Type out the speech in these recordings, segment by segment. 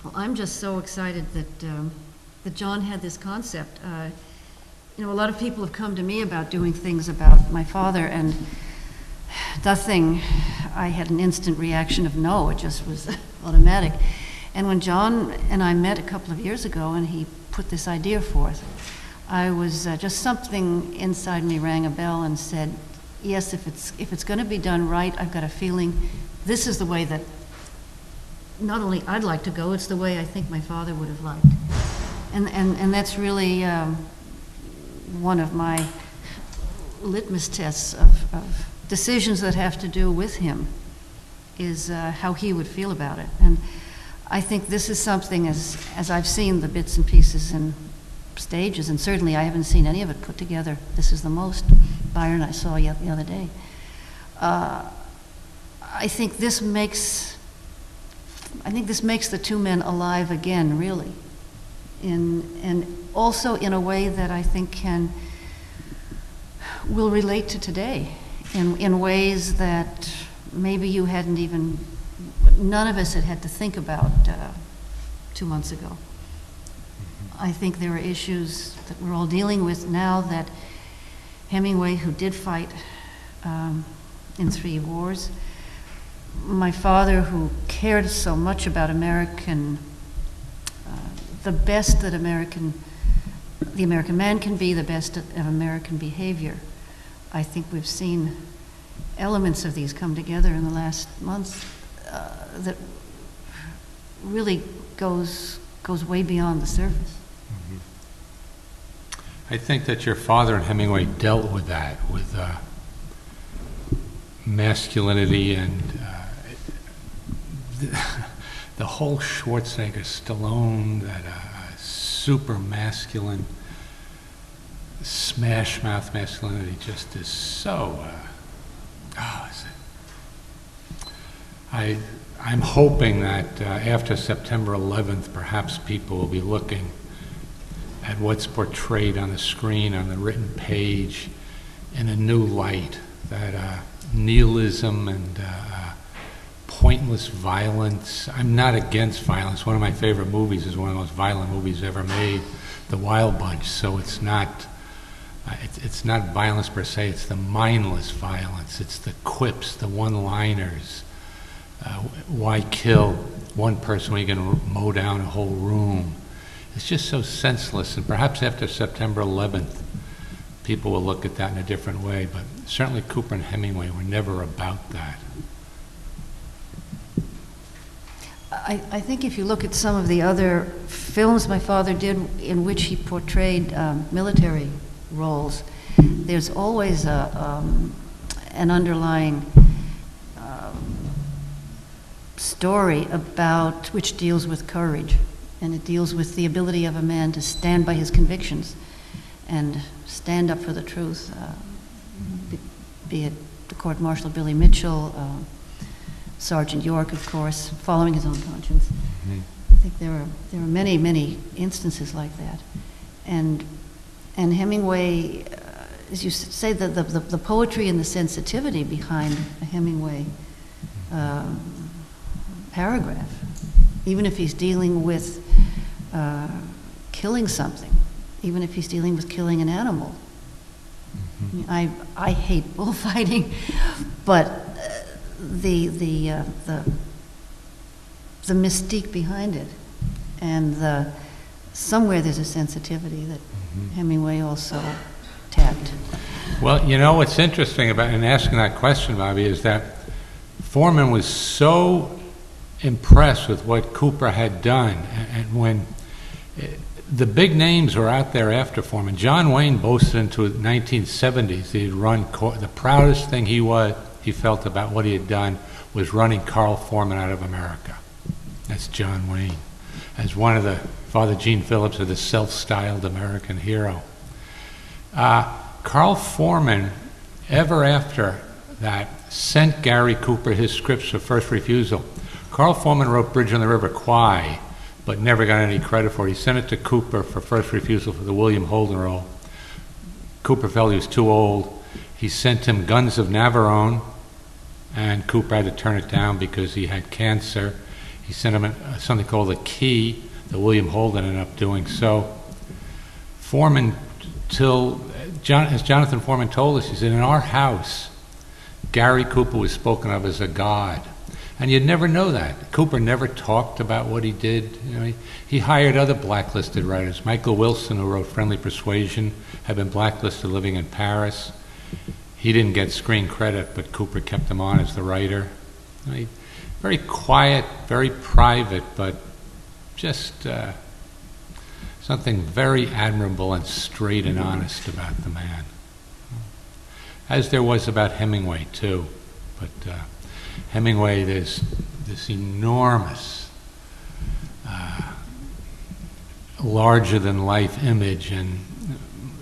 Well, I'm just so excited that John had this concept. You know, a lot of people have come to me about doing things about my father, and nothing, I had an instant reaction of no, it just was automatic. And when John and I met a couple of years ago and he put this idea forth, I was, just something inside me rang a bell and said, yes, if it's going to be done right, I've got a feeling this is the way that not only I'd like to go, it's the way I think my father would have liked. And that's really one of my litmus tests of decisions that have to do with him, is how he would feel about it. And I think this is something, as I've seen the bits and pieces and stages, and certainly I haven't seen any of it put together. This is the most Byron I saw yet the other day. I think this makes the two men alive again, really, and also in a way that I think will relate to today, in ways that maybe you hadn't even, none of us had to think about 2 months ago. I think there are issues that we're all dealing with now that Hemingway, who did fight in 3 wars, my father, who cared so much about American, the best that the American man can be, the best of American behavior. I think we've seen elements of these come together in the last months that really goes way beyond the surface. I think that your father and Hemingway dealt with that, with masculinity and the whole Schwarzenegger, Stallone, that super masculine, smash mouth masculinity just is so. I'm hoping that after September 11th, perhaps people will be looking at what's portrayed on the screen, on the written page, in a new light, that nihilism and pointless violence. I'm not against violence. One of my favorite movies is one of the most violent movies ever made, The Wild Bunch. So it's not violence per se, it's the mindless violence. It's the quips, the one-liners. Why kill one person when you can mow down a whole room? It's just so senseless, and perhaps after September 11th, people will look at that in a different way, but certainly Cooper and Hemingway were never about that. I think if you look at some of the other films my father did in which he portrayed military roles, there's always an underlying story about which deals with courage, and it deals with the ability of a man to stand by his convictions and stand up for the truth, be it the court-martial Billy Mitchell, Sergeant York, of course, following his own conscience. Mm-hmm. I think there are many, many instances like that. And Hemingway, as you say, the poetry and the sensitivity behind a Hemingway paragraph, even if he's dealing with killing something, even if he's dealing with killing an animal. Mm-hmm. I mean, I hate bullfighting, but the mystique behind it, and somewhere there's a sensitivity that Hemingway also tapped. Well, you know what's interesting about in asking that question, Bobby, is that Foreman was so impressed with what Cooper had done, and when the big names were out there after Foreman, John Wayne boasted into the 1970s that he'd run the proudest thing he felt about what he had done was running Carl Foreman out of America. That's John Wayne, as one of the Father Gene Phillips of the self-styled American hero. Carl Foreman, ever after that, sent Gary Cooper his scripts for first refusal. Carl Foreman wrote Bridge on the River Kwai, but never got any credit for it. He sent it to Cooper for first refusal for the William Holden role. Cooper felt he was too old. He sent him Guns of Navarone, and Cooper had to turn it down because he had cancer. He sent him something called a key that William Holden ended up doing. So Foreman, as Jonathan Foreman told us, he said, in our house, Gary Cooper was spoken of as a god. And you'd never know that. Cooper never talked about what he did. You know, he hired other blacklisted writers. Michael Wilson, who wrote Friendly Persuasion, had been blacklisted living in Paris. He didn't get screen credit, but Cooper kept him on as the writer. You know, very quiet, very private, but just something very admirable and straight and honest about the man. As there was about Hemingway, too. But Hemingway, there's this enormous, larger-than-life image, and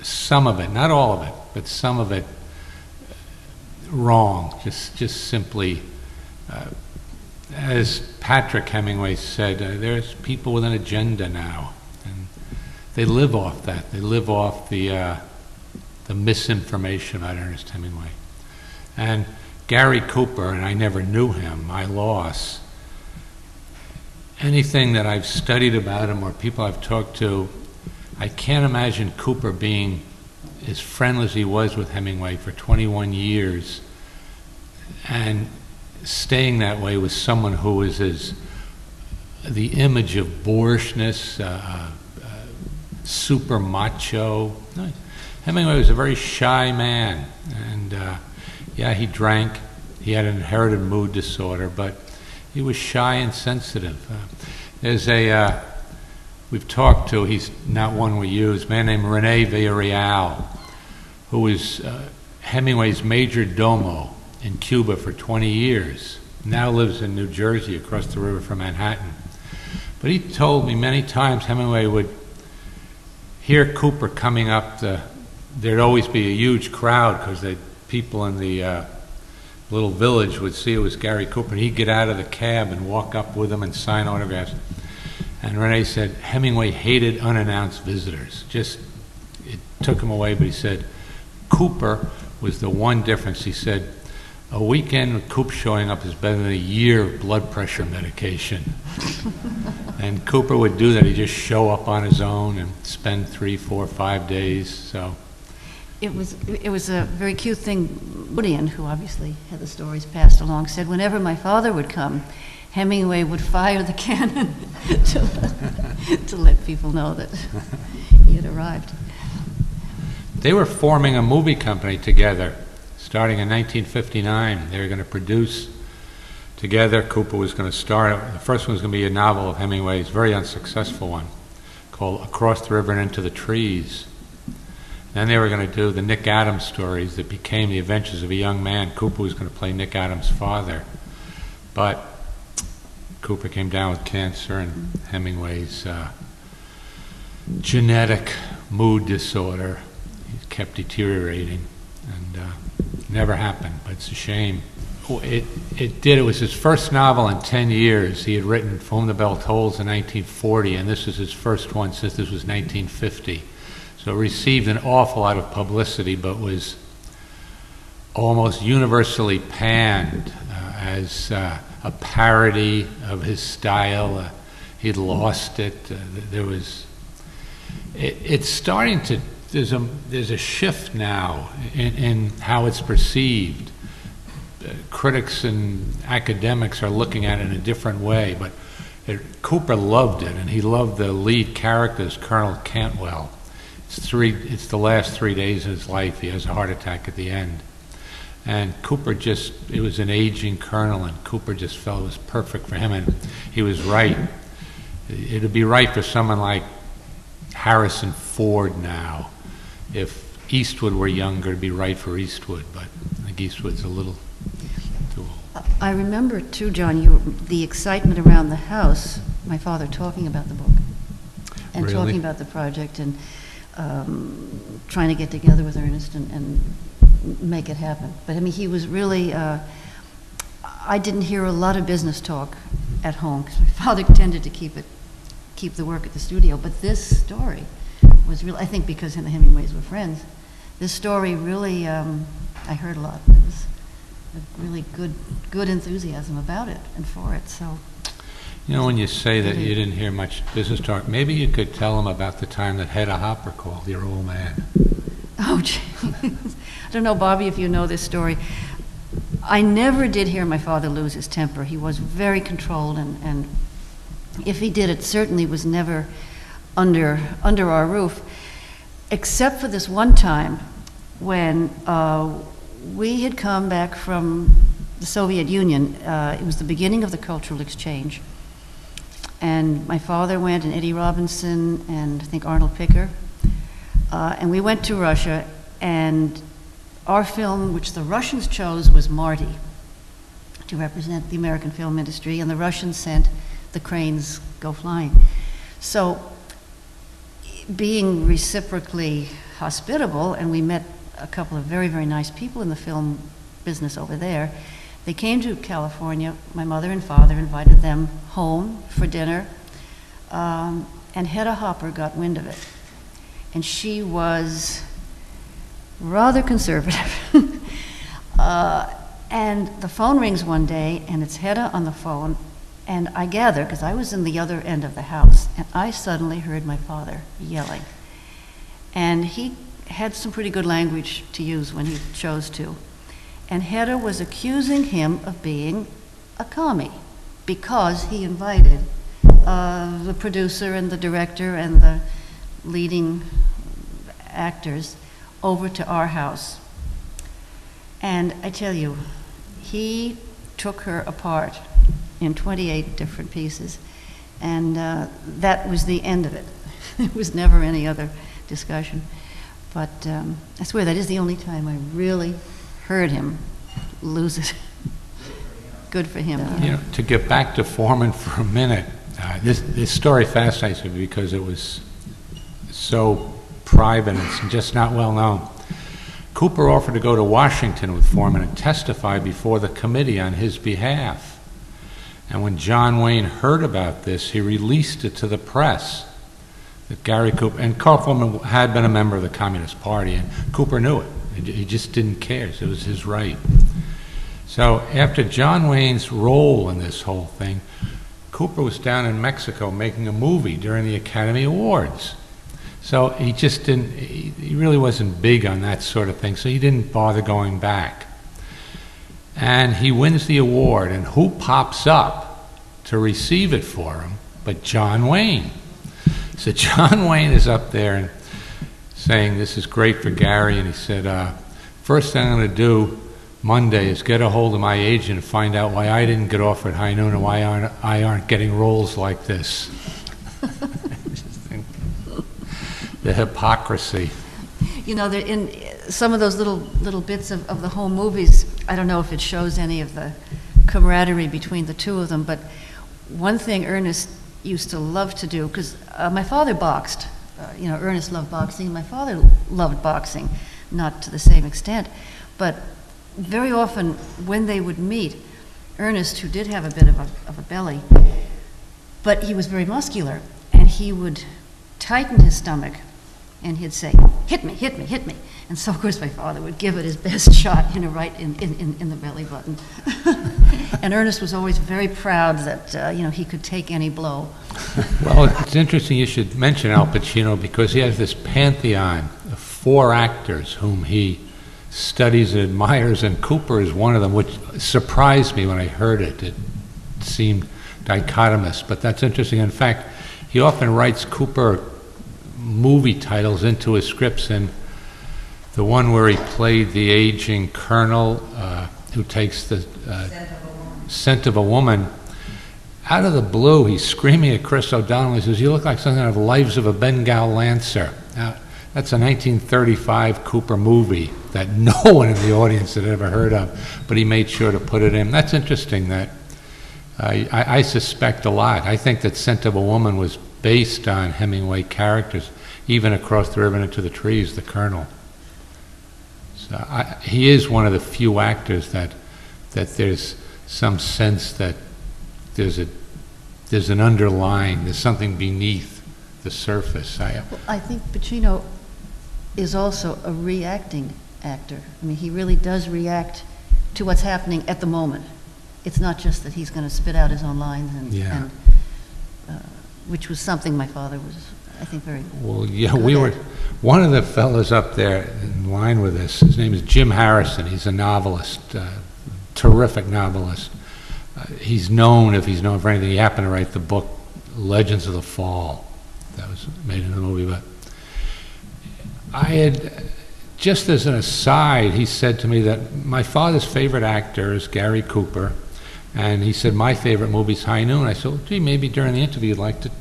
some of it, not all of it, but some of it wrong, just simply, as Patrick Hemingway said, there's people with an agenda now, and they live off that. They live off the misinformation about Ernest Hemingway. And Gary Cooper, and I never knew him, my loss. Anything that I've studied about him or people I've talked to, I can't imagine Cooper being as friendly as he was with Hemingway for 21 years and staying that way with someone who was the image of boorishness, super macho. Hemingway was a very shy man, and yeah, he drank. He had an inherited mood disorder, but he was shy and sensitive. There's we've talked to, he's not one we use, a man named Rene Villarreal, who was Hemingway's major domo in Cuba for 20 years, now lives in New Jersey across the river from Manhattan. But he told me many times Hemingway would hear Cooper coming up there'd always be a huge crowd because people in the little village would see it was Gary Cooper, and he'd get out of the cab and walk up with him and sign autographs. And Rene said Hemingway hated unannounced visitors. Just, it took him away, but he said Cooper was the one difference. He said, a weekend with Coop showing up is better than a year of blood pressure medication. And Cooper would do that. He'd just show up on his own and spend 3, 4, 5 days. So it was a very cute thing. Woodian, who obviously had the stories passed along, said whenever my father would come, Hemingway would fire the cannon to let people know that he had arrived. They were forming a movie company together, starting in 1959. They were going to produce together. Cooper was going to star. The first one was going to be a novel of Hemingway's, very unsuccessful one, called Across the River and Into the Trees. Then they were going to do the Nick Adams stories that became The Adventures of a Young Man. Cooper was going to play Nick Adams' father. But Cooper came down with cancer, and Hemingway's genetic mood disorder kept deteriorating, and never happened, but it's a shame. It was his first novel in 10 years. He had written For Whom the Bell Tolls in 1940, and this was his first one since this was 1950. So it received an awful lot of publicity, but was almost universally panned as a parody of his style. He'd lost it. It's starting to, there's a shift now in how it's perceived. Critics and academics are looking at it in a different way, but Cooper loved it, and he loved the lead character as Colonel Cantwell. It's the last 3 days of his life. He has a heart attack at the end. And Cooper it was an aging colonel, and Cooper just felt it was perfect for him, and he was right. It would be right for someone like Harrison Ford now. If Eastwood were younger, it'd be right for Eastwood, but I think Eastwood's a little too old. I remember too, John, the excitement around the house, my father talking about the book and Really? talking about the project and trying to get together with Ernest and make it happen. But I mean, he was really, I didn't hear a lot of business talk at home because my father tended to keep the work at the studio. But this story was really, I think because him and Hemingways were friends, this story really, I heard a lot. It was a really good enthusiasm about it and for it. So You know, when you say that you didn't hear much business talk, maybe you could tell them about the time that Hedda Hopper called your old man. Oh, jeez. I don't know, Bobby, if you know this story. I never did hear my father lose his temper. He was very controlled, and if he did, it certainly was never under our roof, except for this one time when we had come back from the Soviet Union. It was the beginning of the cultural exchange. And my father went, and Eddie Robinson, and I think Arnold Picker. And we went to Russia, and our film, which the Russians chose, was Marty, to represent the American film industry, and the Russians sent The Cranes Go Flying. So, being reciprocally hospitable, and we met a couple of very, very nice people in the film business over there. They came to California. My mother and father invited them home for dinner, and Hedda Hopper got wind of it. And she was rather conservative. And the phone rings one day, and it's Hedda on the phone, and I gather, because I was in the other end of the house, and I suddenly heard my father yelling. And he had some pretty good language to use when he chose to. And Hedda was accusing him of being a commie because he invited the producer and the director and the leading actors over to our house. And I tell you, he took her apart in 28 different pieces, and that was the end of it. There was never any other discussion. But I swear that is the only time I really heard him lose it. Good for him. You know, to get back to Foreman for a minute, this story fascinates me because it was so private and it's just not well known. Cooper offered to go to Washington with Foreman and testify before the committee on his behalf. And when John Wayne heard about this, he released it to the press that Gary Cooper, and Carl Foreman had been a member of the Communist Party, and Cooper knew it. He just didn't care. It was his right. So after John Wayne's role in this whole thing, Cooper was down in Mexico making a movie during the Academy Awards. So he just didn't, he really wasn't big on that sort of thing, so he didn't bother going back. And he wins the award, and who pops up to receive it for him but John Wayne? So John Wayne is up there and saying, this is great for Gary, and he said, first thing I'm going to do Monday is get a hold of my agent and find out why I didn't get offered High Noon and why I aren't getting roles like this. The hypocrisy. You know, in some of those little bits of the whole movies, I don't know if it shows any of the camaraderie between the two of them, but one thing Ernest used to love to do, because my father boxed. You know, Ernest loved boxing. My father loved boxing, not to the same extent. But very often when they would meet, Ernest, who did have a bit of a belly, but he was very muscular, and he would tighten his stomach, and he'd say, hit me, hit me, hit me. And so, of course, my father would give it his best shot, you know, right in the belly button. And Ernest was always very proud that, you know, he could take any blow. Well, it's interesting you should mention Al Pacino because he has this pantheon of 4 actors whom he studies and admires, and Cooper is one of them, which surprised me when I heard it. It seemed dichotomous, but that's interesting. In fact, he often writes Cooper movie titles into his scripts, and the one where he played the aging colonel who takes the scent of a woman, out of the blue, he's screaming at Chris O'Donnell. He says, you look like something out of Lives of a Bengal Lancer. Now, that's a 1935 Cooper movie that no one in the audience had ever heard of, but he made sure to put it in. That's interesting that I suspect a lot. I think that Scent of a Woman was based on Hemingway characters, even Across the River and Into the Trees, the colonel. So he is one of the few actors that there's some sense that there's an underlying, there's something beneath the surface. I think Pacino is also a reacting actor. I mean, he really does react to what's happening at the moment. It's not just that he's going to spit out his own lines and which was something my father was, I think, very Well, yeah, good we were, at. one of the fellows up there in line with us, his name is Jim Harrison. He's a novelist, terrific novelist. He's known, if he's known for anything, he happened to write the book Legends of the Fall. That was made into the movie, but I had, just as an aside, he said to me that my father's favorite actor is Gary Cooper, and he said my favorite movie is High Noon. I said, well, gee, maybe during the interview you'd like to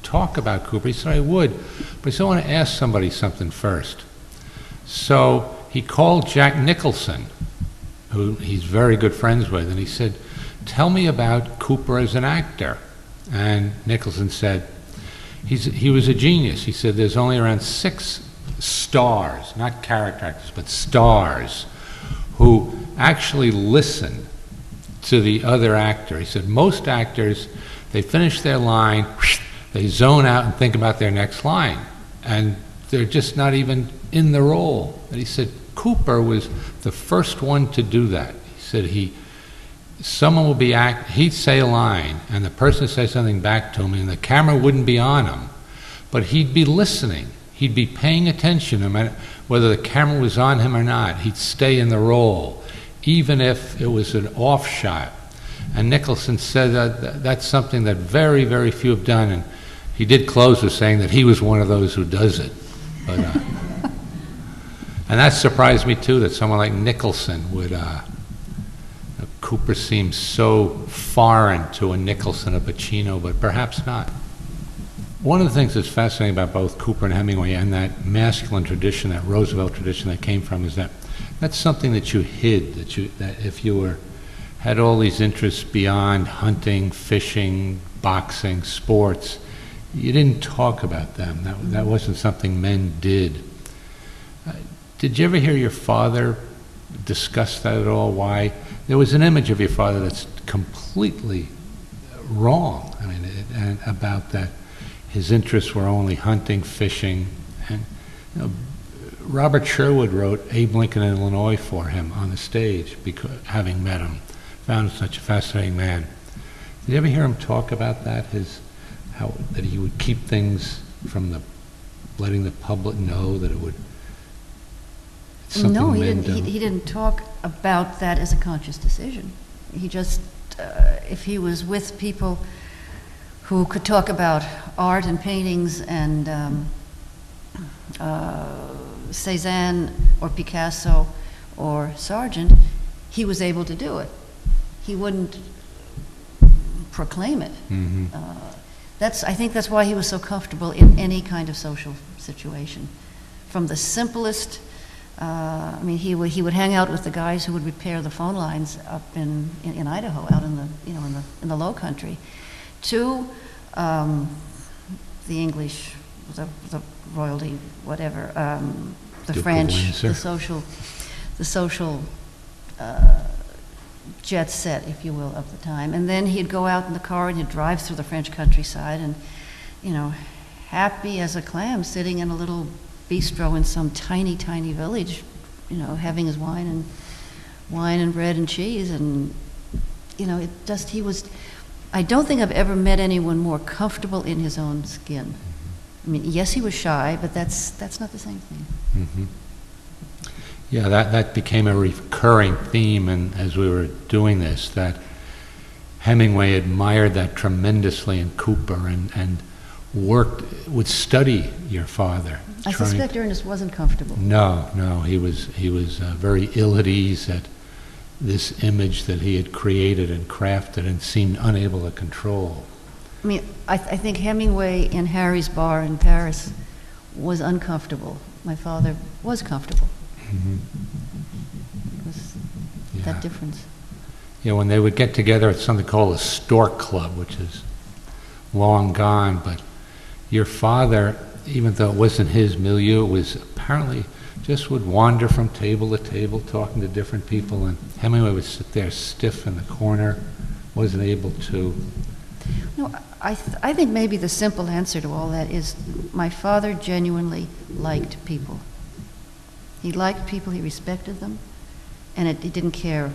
talk about Cooper. He said, I would, but he said, I want to ask somebody something first. So he called Jack Nicholson, who he's very good friends with, and he said, tell me about Cooper as an actor. And Nicholson said, he was a genius. He said there's only around 6 stars, not character actors, but stars, who actually listen to the other actor. He said most actors, they finish their line, they zone out and think about their next line, and they're just not even in the role. And he said Cooper was the first one to do that. He said someone will be he'd say a line, and the person would say something back to him, and the camera wouldn't be on him, but he'd be listening. He'd be paying attention, no matter whether the camera was on him or not. He'd stay in the role, even if it was an off shot. And Nicholson said that that's something that very, very few have done, and he did close with saying that he was one of those who does it. But, and that surprised me too, that someone like Nicholson would, Cooper seems so foreign to a Nicholson, a Pacino, but perhaps not. One of the things that's fascinating about both Cooper and Hemingway and that masculine tradition, that Roosevelt tradition that came from, is that that's something that you hid, that if you had all these interests beyond hunting, fishing, boxing, sports, you didn't talk about them. That wasn't something men did. Did you ever hear your father discuss that at all? Why? There was an image of your father that's completely wrong. I mean, and about that. His interests were only hunting, fishing, and Robert Sherwood wrote Abe Lincoln in Illinois for him on the stage, because having met him, found him such a fascinating man. Did you ever hear him talk about that? How that he would keep things from letting the public know that it would. No, he didn't talk about that as a conscious decision. He just, if he was with people who could talk about art and paintings and Cézanne or Picasso or Sargent, he was able to do it. He wouldn't proclaim it. Mm-hmm. I think that's why he was so comfortable in any kind of social situation. From the simplest, he would hang out with the guys who would repair the phone lines up in Idaho, out in the Low Country, to the English, the royalty, whatever, the Duke French, the social jet set, if you will, of the time. And then he'd go out in the car and he'd drive through the French countryside and, happy as a clam, sitting in a little bistro in some tiny, tiny village, having his wine and bread and cheese. And, I don't think I've ever met anyone more comfortable in his own skin. I mean, yes, he was shy, but that's not the same thing. Mm-hmm. Yeah, that became a recurring theme, and as we were doing this, that Hemingway admired that tremendously in Cooper and would study your father. I suspect Ernest wasn't comfortable. No, he was very ill at ease at this image that he had created and crafted and seemed unable to control. I mean, I think Hemingway in Harry's bar in Paris was uncomfortable. My father was comfortable. Mm-hmm. It was that difference. Yeah, when they would get together at something called a stork club, which is long gone, but your father, even though it wasn't his milieu, it was apparently just would wander from table to table talking to different people, and Hemingway would sit there stiff in the corner, wasn't able to. No, I think maybe the simple answer to all that is my father genuinely liked people. He liked people, he respected them, and he didn't care,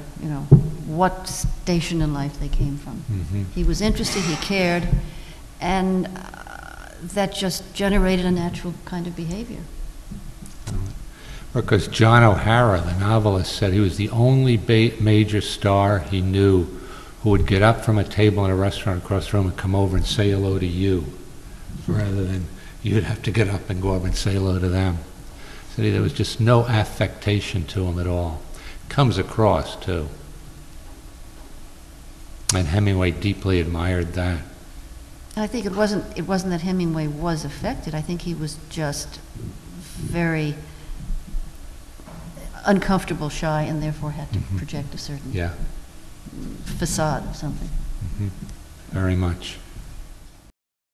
what station in life they came from. Mm-hmm. He was interested, he cared, and that just generated a natural kind of behavior. Because John O'Hara, the novelist, said he was the only major star he knew who would get up from a table in a restaurant across the room and come over and say hello to you, rather than you'd have to get up and go over and say hello to them. So there was just no affectation to him at all. Comes across, too. And Hemingway deeply admired that. I think it wasn't that Hemingway was affected. I think he was just very uncomfortable, shy, and therefore had to project a certain facade of something. Very much.